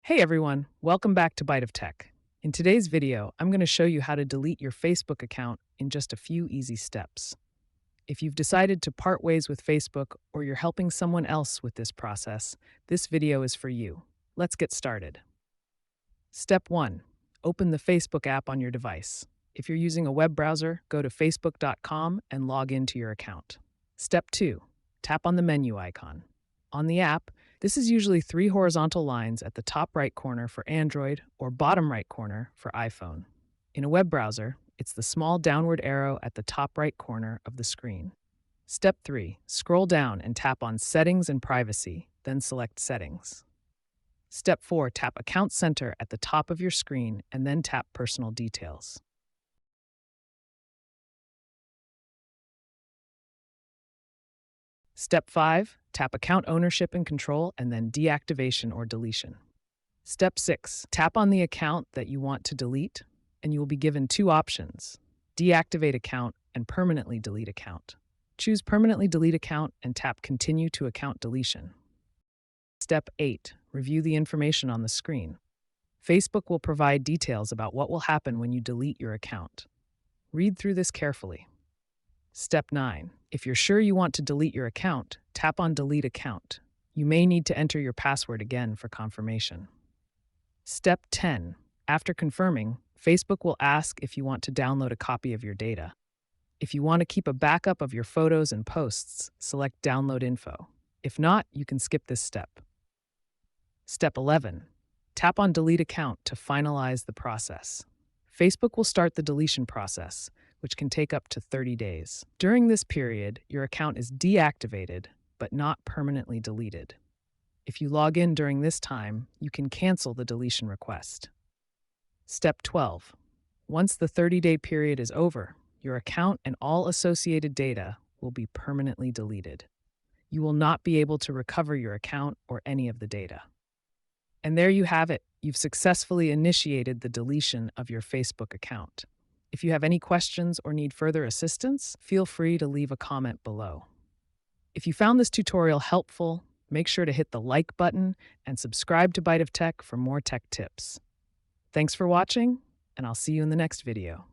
Hey everyone, welcome back to Bite of Tech. In today's video, I'm going to show you how to delete your Facebook account in just a few easy steps. If you've decided to part ways with Facebook or you're helping someone else with this process, this video is for you. Let's get started. Step 1. Open the Facebook app on your device. If you're using a web browser, go to facebook.com and log into your account. Step 2. Tap on the menu icon. On the app, this is usually 3 horizontal lines at the top right corner for Android or bottom right corner for iPhone. In a web browser, it's the small downward arrow at the top right corner of the screen. Step 3. Scroll down and tap on Settings and Privacy, then select Settings. Step 4. Tap Account Center at the top of your screen and then tap Personal Details. Step 5. Tap Account Ownership and Control and then Deactivation or Deletion. Step 6. Tap on the account that you want to delete, and you will be given 2 options: Deactivate Account and Permanently Delete Account. Choose Permanently Delete Account and tap Continue to Account Deletion. Step 8. Review the information on the screen. Facebook will provide details about what will happen when you delete your account. Read through this carefully. Step 9. If you're sure you want to delete your account, tap on Delete Account. You may need to enter your password again for confirmation. Step 10. After confirming, Facebook will ask if you want to download a copy of your data. If you want to keep a backup of your photos and posts, select Download Info. If not, you can skip this step. Step 11. Tap on Delete Account to finalize the process. Facebook will start the deletion process, which can take up to 30 days. During this period, your account is deactivated, but not permanently deleted. If you log in during this time, you can cancel the deletion request. Step 12. Once the 30-day period is over, your account and all associated data will be permanently deleted. You will not be able to recover your account or any of the data. And there you have it. You've successfully initiated the deletion of your Facebook account. If you have any questions or need further assistance, feel free to leave a comment below. If you found this tutorial helpful, make sure to hit the like button and subscribe to Bite of Tech for more tech tips. Thanks for watching, and I'll see you in the next video.